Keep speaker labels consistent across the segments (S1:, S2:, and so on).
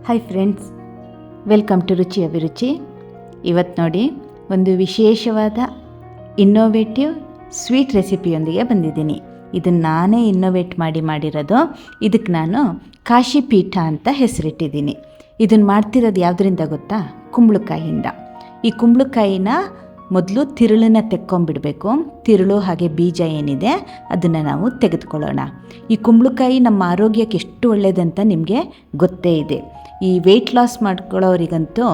S1: Hi friends, welcome to ರುಚಿ ಅಭಿರುಚಿ. ಇವತ್ತು ನೋಡಿ ಒಂದು ವಿಶೇಷವಾದ ಇನ್ನೋವೇಟಿವ್ ಸ್ವೀಟ್ ರೆಸಿಪಿಯೊಂದಿಗೆ ಬಂದಿದ್ದೀನಿ. ಇದನ್ನು ನಾನೇ ಇನ್ನೋವೇಟ್ ಮಾಡಿರೋದು. ಇದಕ್ಕೆ ನಾನು ಕಾಶಿ ಪೀಠ ಅಂತ ಹೆಸರಿಟ್ಟಿದ್ದೀನಿ. ಇದನ್ನು ಮಾಡ್ತಿರೋದು ಯಾವುದರಿಂದ ಗೊತ್ತಾ? ಕುಂಬಳಕಾಯಿಯಿಂದ. ಈ ಕುಂಬಳಕಾಯಿನ ಮೊದಲು ತಿರುಳನ್ನು ತೆಕ್ಕೊಂಬಿಡಬೇಕು. ತಿರುಳು ಹಾಗೆ ಬೀಜ ಏನಿದೆ ಅದನ್ನು ನಾವು ತೆಗೆದುಕೊಳ್ಳೋಣ. ಈ ಕುಂಬಳಕಾಯಿ ನಮ್ಮ ಆರೋಗ್ಯಕ್ಕೆ ಎಷ್ಟು ಒಳ್ಳೆಯದಂತ ನಿಮಗೆ ಗೊತ್ತೇ ಇದೆ. ಈ ವೆಯ್ಟ್ ಲಾಸ್ ಮಾಡ್ಕೊಳ್ಳೋರಿಗಂತೂ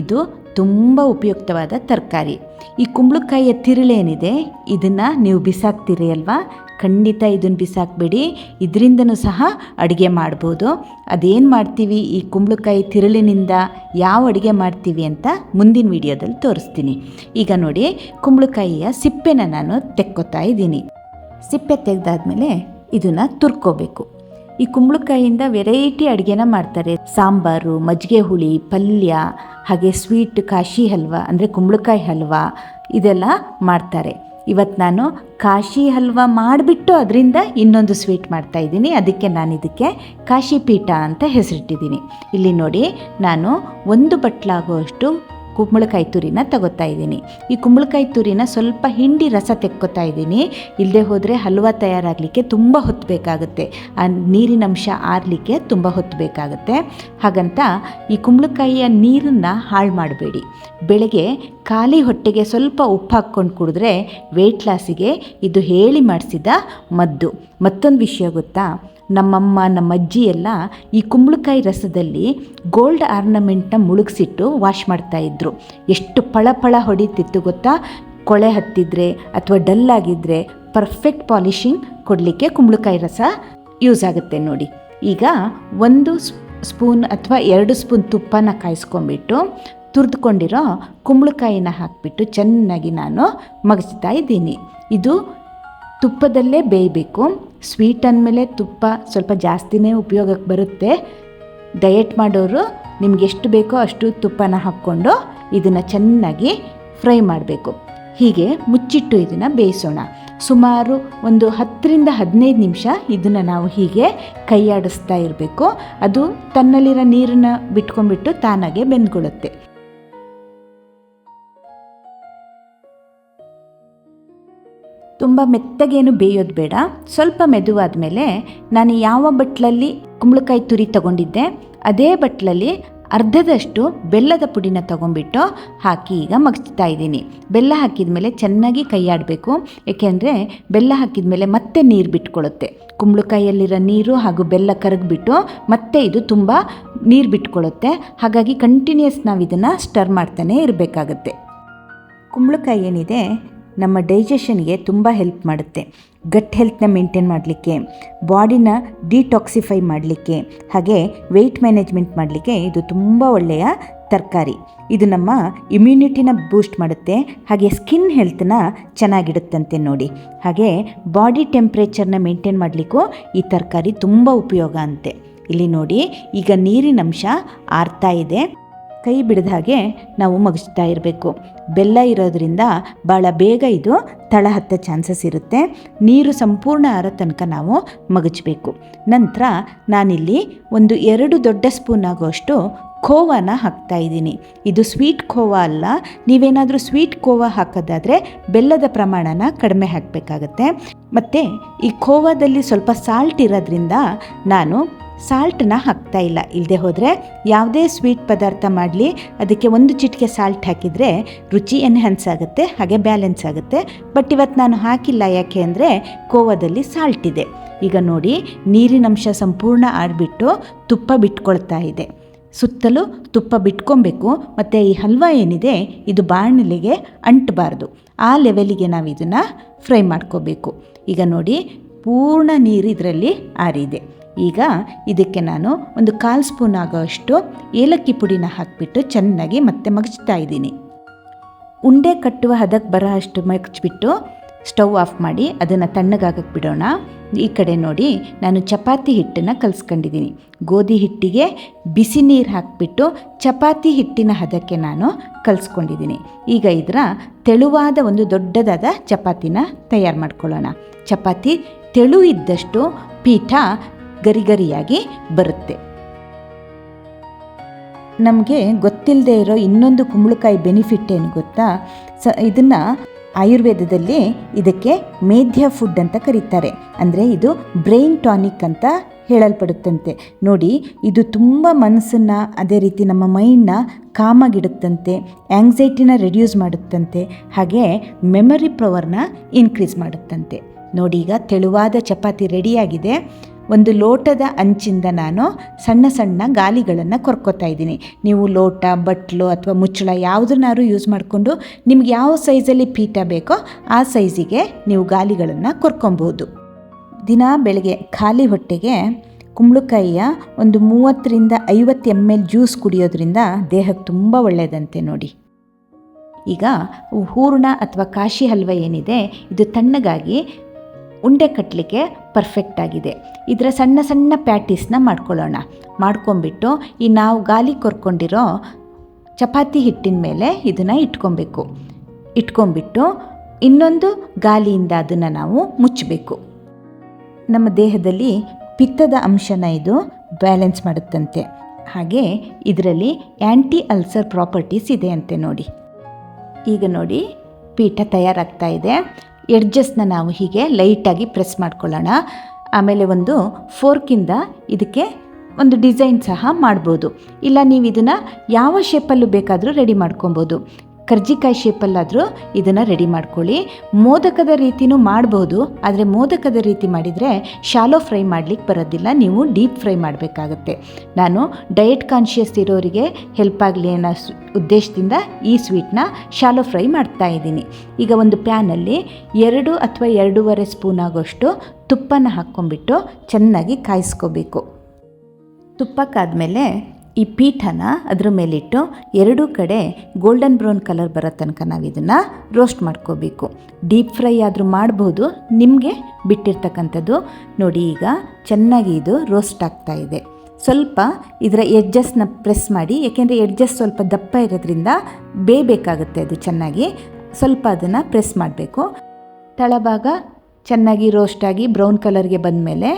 S1: ಇದು ತುಂಬ ಉಪಯುಕ್ತವಾದ ತರಕಾರಿ. ಈ ಕುಂಬಳಕಾಯಿಯ ತಿರುಳೇನಿದೆ ಇದನ್ನು ನೀವು ಬಿಸಾಕ್ತೀರಿ ಅಲ್ವಾ? ಖಂಡಿತ ಇದನ್ನು ಬಿಸಾಕಬೇಡಿ. ಇದರಿಂದನೂ ಸಹ ಅಡುಗೆ ಮಾಡ್ಬೋದು. ಅದೇನು ಮಾಡ್ತೀವಿ ಈ ಕುಂಬಳಕಾಯಿ ತಿರುಳಿನಿಂದ, ಯಾವ ಅಡುಗೆ ಮಾಡ್ತೀವಿ ಅಂತ ಮುಂದಿನ ವಿಡಿಯೋದಲ್ಲಿ ತೋರಿಸ್ತೀನಿ. ಈಗ ನೋಡಿ, ಕುಂಬಳಕಾಯಿಯ ಸಿಪ್ಪೆನ ನಾನು ತೆಕ್ಕೋತಾ ಇದ್ದೀನಿ. ಸಿಪ್ಪೆ ತೆಗೆದಾದ್ಮೇಲೆ ಇದನ್ನು ತುರ್ಕೋಬೇಕು. ಈ ಕುಂಬಳಕಾಯಿಯಿಂದ ವೆರೈಟಿ ಅಡುಗೆನ ಮಾಡ್ತಾರೆ. ಸಾಂಬಾರು, ಮಜ್ಜಿಗೆ ಹುಳಿ, ಪಲ್ಯ, ಹಾಗೆ ಸ್ವೀಟ್ ಕಾಶಿ ಹಲ್ವಾ ಅಂದರೆ ಕುಂಬಳಕಾಯಿ ಹಲ್ವಾ ಇದೆಲ್ಲ ಮಾಡ್ತಾರೆ. ಇವತ್ತು ನಾನು ಕಾಶಿ ಹಲ್ವಾ ಮಾಡಿಬಿಟ್ಟು ಅದರಿಂದ ಇನ್ನೊಂದು ಸ್ವೀಟ್ ಮಾಡ್ತಾಯಿದ್ದೀನಿ. ಅದಕ್ಕೆ ನಾನು ಇದಕ್ಕೆ ಕಾಶಿ ಪೀಠ ಅಂತ ಹೆಸರಿಟ್ಟಿದ್ದೀನಿ. ಇಲ್ಲಿ ನೋಡಿ, ನಾನು 1 ಬಟ್ಲಾಗುವಷ್ಟು ಕುಂಬಳಕಾಯಿ ತುರಿನ ತಗೋತಾ ಇದ್ದೀನಿ. ಈ ಕುಂಬಳಕಾಯಿ ತುರಿನ ಸ್ವಲ್ಪ ಹಿಂಡಿ ರಸ ತೆಕ್ಕೋತಾ ಇದ್ದೀನಿ. ಇಲ್ಲದೆ ಹೋದರೆ ಹಲ್ವಾ ತಯಾರಾಗಲಿಕ್ಕೆ ತುಂಬ ಹೊತ್ತು ಬೇಕಾಗುತ್ತೆ. ಆ ನೀರಿನ ಅಂಶ ಆರಲಿಕ್ಕೆ ತುಂಬ ಹೊತ್ತು ಬೇಕಾಗುತ್ತೆ. ಹಾಗಂತ ಈ ಕುಂಬಳಕಾಯಿಯ ನೀರನ್ನು ಹಾಳು ಮಾಡಬೇಡಿ. ಬೆಳಗ್ಗೆ ಖಾಲಿ ಹೊಟ್ಟೆಗೆ ಸ್ವಲ್ಪ ಉಪ್ಪು ಹಾಕ್ಕೊಂಡು ಕುಡಿದ್ರೆ ವೆಯ್ಟ್ ಲಾಸಿಗೆ ಇದು ಹೇಳಿ ಮಾಡಿಸಿದ ಮದ್ದು. ಮತ್ತೊಂದು ವಿಷಯ ಗೊತ್ತಾ? ನಮ್ಮಮ್ಮ, ನಮ್ಮ ಅಜ್ಜಿ ಎಲ್ಲ ಈ ಕುಂಬಳಕಾಯಿ ರಸದಲ್ಲಿ ಗೋಲ್ಡ್ ಆರ್ನಮೆಂಟ್ನ ಮುಳುಗಿಸಿಟ್ಟು ವಾಶ್ ಮಾಡ್ತಾಯಿದ್ರು. ಎಷ್ಟು ಫಳ ಹೊಡಿತಿತ್ತು ಗೊತ್ತಾ? ಕೊಳೆ ಹತ್ತಿದ್ರೆ ಅಥವಾ ಡಲ್ ಆಗಿದ್ದರೆ ಪರ್ಫೆಕ್ಟ್ ಪಾಲಿಷಿಂಗ್ ಕೊಡಲಿಕ್ಕೆ ಕುಂಬಳಕಾಯಿ ರಸ ಯೂಸ್ ಆಗುತ್ತೆ ನೋಡಿ. ಈಗ 1 ಸ್ಪೂನ್ ಅಥವಾ 2 ಸ್ಪೂನ್ ತುಪ್ಪನ ಕಾಯಿಸ್ಕೊಂಬಿಟ್ಟು ತುರಿದುಕೊಂಡಿರೋ ಕುಂಬಳಕಾಯಿನ ಹಾಕಿಬಿಟ್ಟು ಚೆನ್ನಾಗಿ ನಾನು ಮಗಚ್ತಾ ಇದ್ದೀನಿ. ಇದು ತುಪ್ಪದಲ್ಲೇ ಬೇಯಬೇಕು. ಸ್ವೀಟ್ ಅಂದಮೇಲೆ ತುಪ್ಪ ಸ್ವಲ್ಪ ಜಾಸ್ತಿನೇ ಉಪಯೋಗಕ್ಕೆ ಬರುತ್ತೆ. ಡಯಟ್ ಮಾಡೋರು ನಿಮ್ಗೆ ಎಷ್ಟು ಬೇಕೋ ಅಷ್ಟು ತುಪ್ಪನ ಹಾಕ್ಕೊಂಡು ಇದನ್ನು ಚೆನ್ನಾಗಿ ಫ್ರೈ ಮಾಡಬೇಕು. ಹೀಗೆ ಮುಚ್ಚಿಟ್ಟು ಇದನ್ನು ಬೇಯಿಸೋಣ. ಸುಮಾರು ಒಂದು 10ರಿಂದ 15 ನಿಮಿಷ ಇದನ್ನು ನಾವು ಹೀಗೆ ಕೈಯಾಡಿಸ್ತಾ ಇರಬೇಕು. ಅದು ತನ್ನಲ್ಲಿರೋ ನೀರನ್ನು ಬಿಟ್ಕೊಂಡ್ಬಿಟ್ಟು ತಾನಾಗೆ ಬೆಂದ್ಕೊಳ್ಳುತ್ತೆ. ತುಂಬ ಮೆತ್ತಗೇನು ಬೇಯೋದು ಬೇಡ. ಸ್ವಲ್ಪ ಮೆದುವಾದ ಮೇಲೆ ನಾನು ಯಾವ ಬಟ್ಲಲ್ಲಿ ಕುಂಬಳಕಾಯಿ ತುರಿ ತಗೊಂಡಿದ್ದೆ ಅದೇ ಬಟ್ಲಲ್ಲಿ ಅರ್ಧದಷ್ಟು ಬೆಲ್ಲದ ಪುಡಿನ ತಗೊಂಡ್ಬಿಟ್ಟು ಹಾಕಿ ಈಗ ಮಗ್ಚ್ತಾ ಇದ್ದೀನಿ. ಬೆಲ್ಲ ಹಾಕಿದ ಮೇಲೆ ಚೆನ್ನಾಗಿ ಕೈಯಾಡಬೇಕು. ಏಕೆಂದರೆ ಬೆಲ್ಲ ಹಾಕಿದ ಮೇಲೆ ಮತ್ತೆ ನೀರು ಬಿಟ್ಕೊಳ್ಳುತ್ತೆ. ಕುಂಬಳಕಾಯಿಯಲ್ಲಿರೋ ನೀರು ಹಾಗೂ ಬೆಲ್ಲ ಕರಗಿಬಿಟ್ಟು ಮತ್ತೆ ಇದು ತುಂಬ ನೀರು ಬಿಟ್ಕೊಳ್ಳುತ್ತೆ. ಹಾಗಾಗಿ ಕಂಟಿನ್ಯೂಸ್ ನಾವು ಇದನ್ನು ಸ್ಟರ್ ಮಾಡ್ತಾನೆ ಇರಬೇಕಾಗತ್ತೆ. ಕುಂಬಳಕಾಯಿ ಏನಿದೆ ನಮ್ಮ ಡೈಜೆಷನ್ಗೆ ತುಂಬ ಹೆಲ್ಪ್ ಮಾಡುತ್ತೆ. ಗಟ್ ಹೆಲ್ತ್ನ ಮೇಂಟೈನ್ ಮಾಡಲಿಕ್ಕೆ, ಬಾಡಿನ ಡಿಟಾಕ್ಸಿಫೈ ಮಾಡಲಿಕ್ಕೆ, ಹಾಗೆ ವೆಯ್ಟ್ ಮ್ಯಾನೇಜ್ಮೆಂಟ್ ಮಾಡಲಿಕ್ಕೆ ಇದು ತುಂಬ ಒಳ್ಳೆಯ ತರಕಾರಿ. ಇದು ನಮ್ಮ ಇಮ್ಯುನಿಟಿನ ಬೂಸ್ಟ್ ಮಾಡುತ್ತೆ. ಹಾಗೆ ಸ್ಕಿನ್ ಹೆಲ್ತನ್ನ ಚೆನ್ನಾಗಿಡುತ್ತಂತೆ ನೋಡಿ. ಹಾಗೆ ಬಾಡಿ ಟೆಂಪ್ರೇಚರ್ನ ಮೇಂಟೈನ್ ಮಾಡಲಿಕ್ಕೂ ಈ ತರಕಾರಿ ತುಂಬ ಉಪಯೋಗ ಅಂತೆ. ಇಲ್ಲಿ ನೋಡಿ, ಈಗ ನೀರಿನ ಅಂಶ ಆರ್ತಾ ಇದೆ. ಕೈ ಬಿಡದ ಹಾಗೆ ನಾವು ಮಗಚ್ತಾ ಇರಬೇಕು. ಬೆಲ್ಲ ಇರೋದ್ರಿಂದ ಭಾಳ ಬೇಗ ಇದು ತಳ ಹತ್ತೋ ಚಾನ್ಸಸ್ ಇರುತ್ತೆ. ನೀರು ಸಂಪೂರ್ಣ ಆರೋ ತನಕ ನಾವು ಮಗಚಬೇಕು. ನಂತರ ನಾನಿಲ್ಲಿ 2 ದೊಡ್ಡ ಸ್ಪೂನ್ ಆಗೋಷ್ಟು ಖೋವಾನ ಹಾಕ್ತಾ ಇದ್ದೀನಿ. ಇದು ಸ್ವೀಟ್ ಖೋವಾ ಅಲ್ಲ. ನೀವೇನಾದರೂ ಸ್ವೀಟ್ ಖೋವಾ ಹಾಕೋದಾದರೆ ಬೆಲ್ಲದ ಪ್ರಮಾಣನ ಕಡಿಮೆ ಹಾಕಬೇಕಾಗತ್ತೆ. ಮತ್ತು ಈ ಖೋವಾದಲ್ಲಿ ಸ್ವಲ್ಪ ಸಾಲ್ಟ್ ಇರೋದ್ರಿಂದ ನಾನು ಸಾಲ್ಟನ್ನ ಹಾಕ್ತಾ ಇಲ್ಲ. ಇಲ್ಲದೆ ಹೋದರೆ ಯಾವುದೇ ಸ್ವೀಟ್ ಪದಾರ್ಥ ಮಾಡಲಿ ಅದಕ್ಕೆ 1 ಚಿಟಿಕೆ ಸಾಲ್ಟ್ ಹಾಕಿದರೆ ರುಚಿ ಎನ್ಹ್ಯಾನ್ಸ್ ಆಗುತ್ತೆ, ಹಾಗೆ ಬ್ಯಾಲೆನ್ಸ್ ಆಗುತ್ತೆ. ಬಟ್ ಇವತ್ತು ನಾನು ಹಾಕಿಲ್ಲ. ಯಾಕೆ ಅಂದರೆ ಖೋವಾದಲ್ಲಿ ಸಾಲ್ಟ್ ಇದೆ. ಈಗ ನೋಡಿ, ನೀರಿನಂಶ ಸಂಪೂರ್ಣ ಆರಿಬಿಟ್ಟು ತುಪ್ಪ ಬಿಟ್ಕೊಳ್ತಾ ಇದೆ. ಸುತ್ತಲೂ ತುಪ್ಪ ಬಿಟ್ಕೊಬೇಕು. ಮತ್ತು ಈ ಹಲ್ವಾ ಏನಿದೆ ಇದು ಬಾಣಲೆಗೆ ಅಂಟಬಾರ್ದು. ಆ ಲೆವೆಲಿಗೆ ನಾವು ಇದನ್ನು ಫ್ರೈ ಮಾಡ್ಕೋಬೇಕು. ಈಗ ನೋಡಿ, ಪೂರ್ಣ ನೀರು ಇದರಲ್ಲಿ ಆರಿದೆ. ಈಗ ಇದಕ್ಕೆ ನಾನು 1/4 ಸ್ಪೂನ್ ಆಗೋಷ್ಟು ಏಲಕ್ಕಿ ಪುಡಿನ ಹಾಕಿಬಿಟ್ಟು ಚೆನ್ನಾಗಿ ಮತ್ತೆ ಮಗಚ್ತಾ ಇದ್ದೀನಿ. ಉಂಡೆ ಕಟ್ಟುವ ಹದಕ್ಕೆ ಬರೋ ಅಷ್ಟು ಮಗಚ್ಬಿಟ್ಟು ಸ್ಟವ್ ಆಫ್ ಮಾಡಿ ಅದನ್ನು ತಣ್ಣಗಾಗಕ್ಕೆ ಬಿಡೋಣ. ಈ ಕಡೆ ನೋಡಿ, ನಾನು ಚಪಾತಿ ಹಿಟ್ಟನ್ನು ಕಲಿಸ್ಕೊಂಡಿದ್ದೀನಿ. ಗೋಧಿ ಹಿಟ್ಟಿಗೆ ಬಿಸಿ ನೀರು ಹಾಕಿಬಿಟ್ಟು ಚಪಾತಿ ಹಿಟ್ಟಿನ ಹದಕ್ಕೆ ನಾನು ಕಲಿಸ್ಕೊಂಡಿದ್ದೀನಿ. ಈಗ ಇದರ ತೆಳುವಾದ ಒಂದು ದೊಡ್ಡದಾದ ಚಪಾತಿನ ತಯಾರು ಮಾಡ್ಕೊಳ್ಳೋಣ. ಚಪಾತಿ ತೆಳು ಇದ್ದಷ್ಟು ಪೀಠ ಗರಿಗರಿಯಾಗಿ ಬರುತ್ತೆ. ನಮಗೆ ಗೊತ್ತಿಲ್ಲದೆ ಇರೋ ಇನ್ನೊಂದು ಕುಂಬಳಕಾಯಿ ಬೆನಿಫಿಟ್ ಏನು ಗೊತ್ತಾ? ಇದನ್ನು ಆಯುರ್ವೇದದಲ್ಲಿ ಇದಕ್ಕೆ ಮೇಧ್ಯ ಫುಡ್ ಅಂತ ಕರೀತಾರೆ. ಅಂದರೆ ಇದು ಬ್ರೈನ್ ಟಾನಿಕ್ ಅಂತ ಹೇಳಲ್ಪಡುತ್ತಂತೆ. ನೋಡಿ, ಇದು ತುಂಬ ಮನಸ್ಸನ್ನು, ಅದೇ ರೀತಿ ನಮ್ಮ ಮೈಂಡ್ನ ಕಾಮಾಗಿಡುತ್ತಂತೆ, ಆ್ಯಂಗ್ಸೈಟಿನ ರೆಡ್ಯೂಸ್ ಮಾಡುತ್ತಂತೆ, ಹಾಗೆ ಮೆಮರಿ ಪವರ್ನ ಇನ್ಕ್ರೀಸ್ ಮಾಡುತ್ತಂತೆ. ನೋಡಿ, ಈಗ ತೆಳುವಾದ ಚಪಾತಿ ರೆಡಿಯಾಗಿದೆ. ಒಂದು ಲೋಟದ ಅಂಚಿಂದ ನಾನು ಸಣ್ಣ ಸಣ್ಣ ಗಾಲಿಗಳನ್ನು ಕೊರ್ಕೋತಾ ಇದ್ದೀನಿ. ನೀವು ಲೋಟ, ಬಟ್ಲು ಅಥವಾ ಮುಚ್ಚಳ ಯಾವುದನ್ನಾರು ಯೂಸ್ ಮಾಡಿಕೊಂಡು ನಿಮ್ಗೆ ಯಾವ ಸೈಜಲ್ಲಿ ಪೀಠ ಬೇಕೋ ಆ ಸೈಜಿಗೆ ನೀವು ಗಾಲಿಗಳನ್ನು ಕೊರ್ಕೊಬೋದು. ದಿನ ಬೆಳಗ್ಗೆ ಖಾಲಿ ಹೊಟ್ಟೆಗೆ ಕುಂಬಳಕಾಯಿಯ ಒಂದು 30-50 ml ಜ್ಯೂಸ್ ಕುಡಿಯೋದ್ರಿಂದ ದೇಹಕ್ಕೆ ತುಂಬ ಒಳ್ಳೆಯದಂತೆ ನೋಡಿ. ಈಗ ಹೂರ್ಣ ಅಥವಾ ಕಾಶಿ ಹಲ್ವ ಏನಿದೆ, ಇದು ತಣ್ಣಗಾಗಿ ಉಂಡೆ ಕಟ್ಟಲಿಕ್ಕೆ ಪರ್ಫೆಕ್ಟ್ ಆಗಿದೆ. ಇದರ ಸಣ್ಣ ಸಣ್ಣ ಪ್ಯಾಟೀಸ್ನ ಮಾಡ್ಕೊಳ್ಳೋಣ. ಮಾಡ್ಕೊಂಬಿಟ್ಟು ಈ ನಾವು ಗಾಲಿ ಕೊರ್ಕೊಂಡಿರೋ ಚಪಾತಿ ಹಿಟ್ಟಿನ ಮೇಲೆ ಇದನ್ನು ಇಟ್ಕೊಂಬಿಟ್ಟು ಇನ್ನೊಂದು ಗಾಲಿಯಿಂದ ಅದನ್ನು ನಾವು ಮುಚ್ಚಬೇಕು. ನಮ್ಮ ದೇಹದಲ್ಲಿ ಪಿತ್ತದ ಅಂಶನ ಇದು ಬ್ಯಾಲೆನ್ಸ್ ಮಾಡುತ್ತಂತೆ. ಹಾಗೆ ಇದರಲ್ಲಿ ಆ್ಯಂಟಿ ಅಲ್ಸರ್ ಪ್ರಾಪರ್ಟೀಸ್ ಇದೆ ಅಂತೆ ನೋಡಿ. ಈಗ ನೋಡಿ, ಪೀಠ ತಯಾರಾಗ್ತಾ ಇದೆ. ಎಡ್ಜಸ್ನ ನಾವು ಹೀಗೆ ಲೈಟಾಗಿ ಪ್ರೆಸ್ ಮಾಡ್ಕೊಳ್ಳೋಣ. ಆಮೇಲೆ ಒಂದು ಫೋರ್ಕಿಂದ ಇದಕ್ಕೆ ಒಂದು ಡಿಸೈನ್ ಸಹ ಮಾಡ್ಬೋದು. ಇಲ್ಲ ನೀವು ಇದನ್ನು ಯಾವ ಶೇಪಲ್ಲೂ ಬೇಕಾದರೂ ರೆಡಿ ಮಾಡ್ಕೊಬೋದು. ಕರ್ಜಿಕಾಯಿ ಶೇಪಲ್ಲಾದರೂ ಇದನ್ನು ರೆಡಿ ಮಾಡ್ಕೊಳ್ಳಿ. ಮೋದಕದ ರೀತಿಯೂ ಮಾಡ್ಬೋದು, ಆದರೆ ಮೋದಕದ ರೀತಿ ಮಾಡಿದರೆ ಶಾಲೋ ಫ್ರೈ ಮಾಡಲಿಕ್ಕೆ ಬರೋದಿಲ್ಲ, ನೀವು ಡೀಪ್ ಫ್ರೈ ಮಾಡಬೇಕಾಗತ್ತೆ. ನಾನು ಡಯಟ್ ಕಾನ್ಷಿಯಸ್ ಇರೋರಿಗೆ ಹೆಲ್ಪ್ ಆಗಲಿ ಅನ್ನೋ ಉದ್ದೇಶದಿಂದ ಈ ಸ್ವೀಟ್ನ ಶಾಲೋ ಫ್ರೈ ಮಾಡ್ತಾ ಇದ್ದೀನಿ. ಈಗ ಒಂದು ಪ್ಯಾನಲ್ಲಿ 2 ಅಥವಾ 2.5 ಸ್ಪೂನ್ ಆಗೋಷ್ಟು ತುಪ್ಪನ ಹಾಕ್ಕೊಂಬಿಟ್ಟು ಚೆನ್ನಾಗಿ ಕಾಯಿಸ್ಕೋಬೇಕು. ತುಪ್ಪಕ್ಕಾದಮೇಲೆ ಈ ಪೀಠನ ಅದ್ರ ಮೇಲಿಟ್ಟು 2 ಕಡೆ ಗೋಲ್ಡನ್ ಬ್ರೌನ್ ಕಲರ್ ಬರೋ ತನಕ ನಾವು ಇದನ್ನು ರೋಸ್ಟ್ ಮಾಡ್ಕೋಬೇಕು. ಡೀಪ್ ಫ್ರೈ ಆದರೂ ಮಾಡ್ಬೋದು, ನಿಮಗೆ ಬಿಟ್ಟಿರ್ತಕ್ಕಂಥದ್ದು. ನೋಡಿ, ಈಗ ಚೆನ್ನಾಗಿ ಇದು ರೋಸ್ಟ್ ಆಗ್ತಾ ಇದೆ. ಸ್ವಲ್ಪ ಇದರ ಎಡ್ಜಸ್ನ ಪ್ರೆಸ್ ಮಾಡಿ, ಏಕೆಂದರೆ ಎಡ್ಜಸ್ ಸ್ವಲ್ಪ ದಪ್ಪ ಇರೋದ್ರಿಂದ ಬೇಯಬೇಕಾಗುತ್ತೆ ಅದು ಚೆನ್ನಾಗಿ. ಸ್ವಲ್ಪ ಅದನ್ನು ಪ್ರೆಸ್ ಮಾಡಬೇಕು. ತಳಭಾಗ ಚೆನ್ನಾಗಿ ರೋಸ್ಟಾಗಿ ಬ್ರೌನ್ ಕಲರ್ಗೆ ಬಂದಮೇಲೆ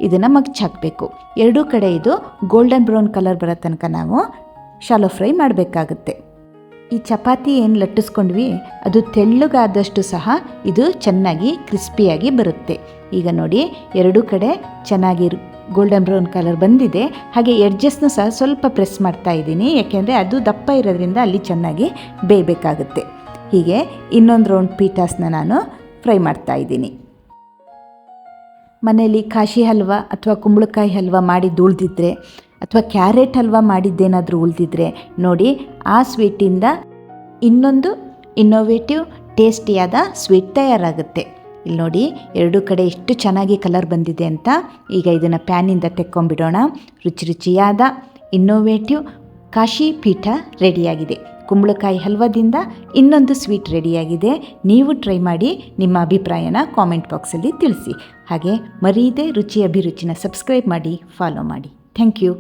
S1: ಇದನ್ನು ಮಗ್ಚಾಕಬೇಕು. 2 ಕಡೆ ಇದು ಗೋಲ್ಡನ್ ಬ್ರೌನ್ ಕಲರ್ ಬರೋ ತನಕ ನಾವು ಶಾಲೋ ಫ್ರೈ ಮಾಡಬೇಕಾಗುತ್ತೆ. ಈ ಚಪಾತಿ ಏನು ಲಟ್ಟಿಸ್ಕೊಂಡ್ವಿ ಅದು ತೆಳ್ಳಗಾದಷ್ಟು ಸಹ ಇದು ಚೆನ್ನಾಗಿ ಕ್ರಿಸ್ಪಿಯಾಗಿ ಬರುತ್ತೆ. ಈಗ ನೋಡಿ, 2 ಕಡೆ ಚೆನ್ನಾಗಿ ಗೋಲ್ಡನ್ ಬ್ರೌನ್ ಕಲರ್ ಬಂದಿದೆ. ಹಾಗೆ ಎಡ್ಜಸ್ನು ಸಹ ಸ್ವಲ್ಪ ಪ್ರೆಸ್ ಮಾಡ್ತಾ ಇದ್ದೀನಿ, ಯಾಕೆಂದರೆ ಅದು ದಪ್ಪ ಇರೋದ್ರಿಂದ ಅಲ್ಲಿ ಚೆನ್ನಾಗಿ ಬೇಯಬೇಕಾಗುತ್ತೆ. ಹೀಗೆ ಇನ್ನೊಂದು ರೌಂಡ್ ಪೀಠಾಸ್ನ ನಾನು ಫ್ರೈ ಮಾಡ್ತಾ ಇದ್ದೀನಿ. ಮನೇಲಿ ಕಾಶಿ ಹಲ್ವ ಅಥವಾ ಕುಂಬಳಕಾಯಿ ಹಲ್ವ ಮಾಡಿದ್ದು ಉಳಿದಿದ್ರೆ ಅಥವಾ ಕ್ಯಾರೆಟ್ ಹಲ್ವ ಮಾಡಿದ್ದೇನಾದರೂ ಉಳಿದಿದ್ರೆ ನೋಡಿ, ಆ ಸ್ವೀಟಿಂದ ಇನ್ನೊಂದು ಇನ್ನೋವೇಟಿವ್ ಟೇಸ್ಟಿಯಾದ ಸ್ವೀಟ್ ತಯಾರಾಗುತ್ತೆ. ಇಲ್ಲಿ ನೋಡಿ, 2 ಕಡೆ ಎಷ್ಟು ಚೆನ್ನಾಗಿ ಕಲರ್ ಬಂದಿದೆ ಅಂತ. ಈಗ ಇದನ್ನು ಪ್ಯಾನಿಂದ ತೆಕ್ಕೊಂಬಿಡೋಣ. ರುಚಿ ರುಚಿಯಾದ ಇನ್ನೋವೇಟಿವ್ ಕಾಶಿ ಪೀಠ ರೆಡಿಯಾಗಿದೆ. ಕುಂಬಳಕಾಯಿ ಹಲ್ವದಿಂದ ಇನ್ನೊಂದು ಸ್ವೀಟ್ ರೆಡಿಯಾಗಿದೆ. ನೀವು ಟ್ರೈ ಮಾಡಿ ನಿಮ್ಮ ಅಭಿಪ್ರಾಯನ ಕಾಮೆಂಟ್ ಬಾಕ್ಸಲ್ಲಿ ತಿಳಿಸಿ. ಹಾಗೆ ಮರೀದೆ ರುಚಿ ಅಭಿರುಚಿನ ಸಬ್ಸ್ಕ್ರೈಬ್ ಮಾಡಿ, ಫಾಲೋ ಮಾಡಿ. Thank you.